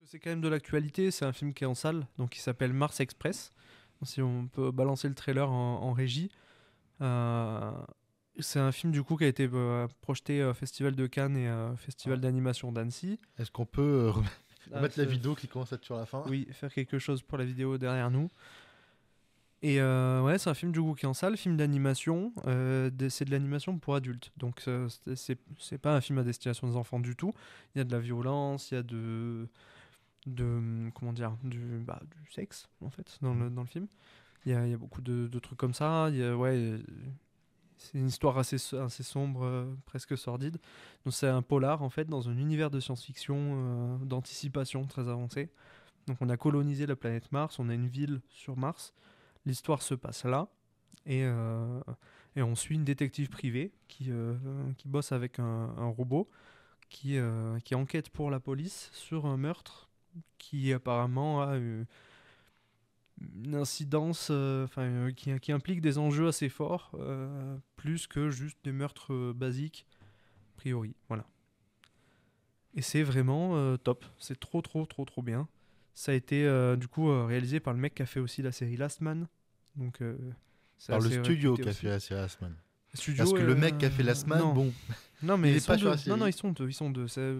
C'est quand même de l'actualité, c'est un film qui est en salle, donc il s'appelle Mars Express. Si on peut balancer le trailer en régie. Euh, c'est un film du coup qui a été projeté au Festival de Cannes et Festival Ah. d'animation d'Annecy. Est-ce qu'on peut remettre la vidéo qui commence à être sur la fin? Oui, faire quelque chose pour la vidéo derrière nous. Et ouais, c'est un film du coup qui est en salle, film d'animation. C'est de l'animation pour adultes, donc c'est pas un film à destination des enfants du tout. Il y a de la violence, il y a de comment dire du sexe en fait dans le film. Il y a beaucoup de trucs comme ça. Ouais, c'est une histoire assez sombre, presque sordide. Donc c'est un polar en fait dans un univers de science-fiction, d'anticipation très avancé. Donc on a colonisé la planète Mars, on a une ville sur Mars. L'histoire se passe là et, euh, et on suit une détective privée qui bosse avec un robot qui enquête pour la police sur un meurtre qui apparemment a une incidence, qui implique des enjeux assez forts, plus que juste des meurtres basiques, a priori. Voilà. Et c'est vraiment top. C'est trop, trop, trop, trop bien. Ça a été du coup réalisé par le mec qui a fait aussi la série Last Man. Donc c'est Par le assez studio réputé qui a aussi. fait la série Last Man. Parce Studio, que le mec qui a fait Last Man, non. bon, Non, il mais est ils sont pas sur deux. la Non, non, série. ils sont deux. Ils sont deux. C'est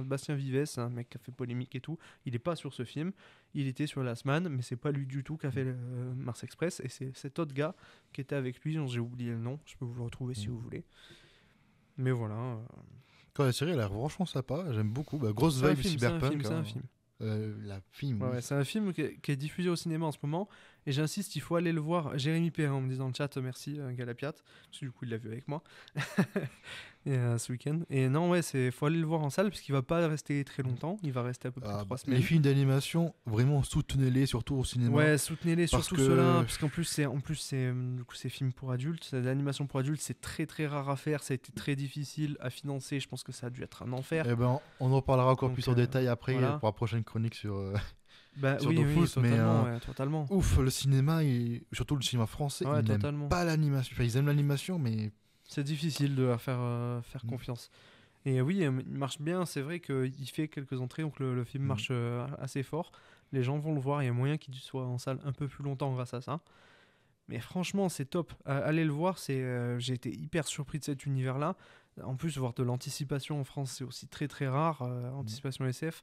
Bastien Vives, c'est un mec qui a fait polémique et tout. Il est pas sur ce film. Il était sur Last Man, mais c'est pas lui du tout qui a fait Mars Express. Et c'est cet autre gars qui était avec lui, dont j'ai oublié le nom. Je peux vous le retrouver si vous voulez. Mais voilà. Quand la série elle a l'air franchement sympa, j'aime beaucoup. Bah, grosse C'est un vibe film, c'est un film, cyberpunk. c'est un Hein. film. La film, Ouais, oui. ouais, c'est un film qui est diffusé au cinéma en ce moment. Et j'insiste, il faut aller le voir. Jérémy Perrin me dit dans le chat, merci Galapiat. Parce que du coup, il l'a vu avec moi. Ce week-end. Et non, ouais, faut aller le voir en salle parce qu'il va pas rester très longtemps. Il va rester à peu près Ah, 3 les semaines. films d'animation, vraiment soutenez-les, surtout au cinéma. Ouais, soutenez-les, Parce surtout ceux-là, que, parce qu'en plus c'est du coup c'est films pour adultes, c'est de l'animation pour adultes, c'est très très rare à faire, ça a été très difficile à financer, je pense que ça a dû être un enfer. eh ben, on en parlera encore Donc plus en détail après voilà. pour la prochaine chronique sur, Bah sur oui, oui, Dofus. Mais totalement, ouais, totalement. ouf, le cinéma, surtout le cinéma français, Ouais, ils n'aiment totalement. pas l'animation. Enfin, ils aiment l'animation, mais C'est difficile de leur faire Mm. confiance. Et oui, il marche bien, c'est vrai qu'il fait quelques entrées, donc le film marche assez fort. Les gens vont le voir, il y a moyen qu'il soit en salle un peu plus longtemps grâce à ça. Mais franchement, c'est top. Allez le voir, j'ai été hyper surpris de cet univers-là. En plus, voir de l'anticipation en France, c'est aussi très très rare. Anticipation SF.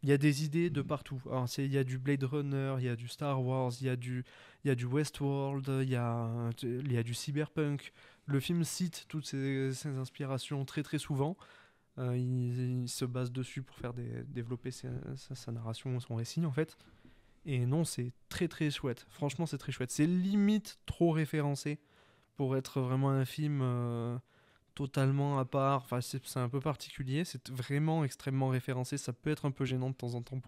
Il y a des idées de partout. Alors, il y a du Blade Runner, il y a du Star Wars, il y a du Westworld, il y a du cyberpunk. Le film cite toutes ces inspirations très très souvent. Il se base dessus pour développer sa narration, son récit en fait. Et non, c'est très très chouette. Franchement, c'est très chouette. C'est limite trop référencé pour être vraiment un film totalement à part. Enfin, c'est un peu particulier. C'est vraiment extrêmement référencé. Ça peut être un peu gênant de temps en temps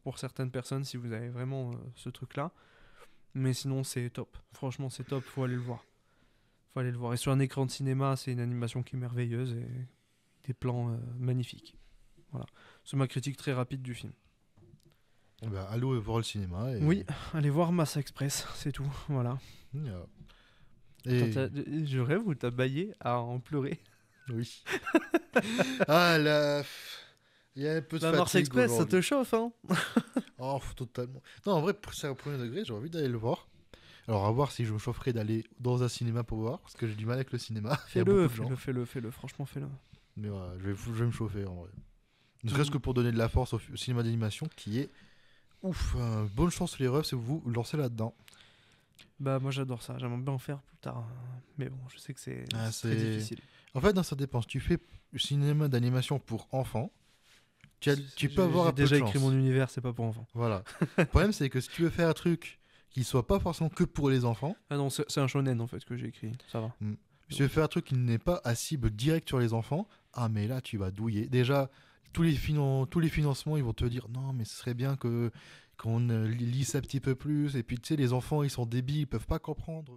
pour certaines personnes si vous avez vraiment ce truc-là. Mais sinon, c'est top. Franchement, c'est top. Faut aller le voir. Faut aller le voir. Et sur un écran de cinéma, c'est une animation qui est merveilleuse et des plans magnifiques. Voilà. C'est ma critique très rapide du film. bah, allez voir le cinéma. Et... Oui, allez voir Massa Express, c'est tout. Voilà. Yeah. Et... Je rêve où t'as baillé à en pleurer. Oui. Ah là, il y a un peu de La Mars fatigue Express, ça aujourd'hui. te chauffe, hein? Oh, totalement. Non, en vrai, c'est un premier degré, j'ai envie d'aller le voir. Alors, à voir si je me chaufferai d'aller dans un cinéma pour voir, parce que j'ai du mal avec le cinéma. Il y a beaucoup Fais-le, de gens. fais-le, franchement, fais-le. Mais voilà, je vais me chauffer en vrai. Ne serait-ce que pour donner de la force au cinéma d'animation qui est ouf. Bonne chance les refs si vous vous lancez là-dedans. Bah, moi j'adore ça, j'aimerais bien en faire plus tard. Mais bon, je sais que Ah, c'est très difficile. En fait, non, ça dépend. Si tu fais du cinéma d'animation pour enfants, tu peux avoir un J'ai peu de déjà chance. écrit mon univers, c'est pas pour enfants. Voilà. Le problème, c'est que si tu veux faire un truc qui soit pas forcément que pour les enfants, Ah non, c'est un shonen en fait que j'ai écrit, ça va. si tu veux faire un truc qui n'est pas à cible directe sur les enfants, ah mais là tu vas douiller. Déjà, tous les financements, ils vont te dire non mais ce serait bien qu'on lisse un petit peu plus. Et puis tu sais, les enfants ils sont débiles, ils peuvent pas comprendre.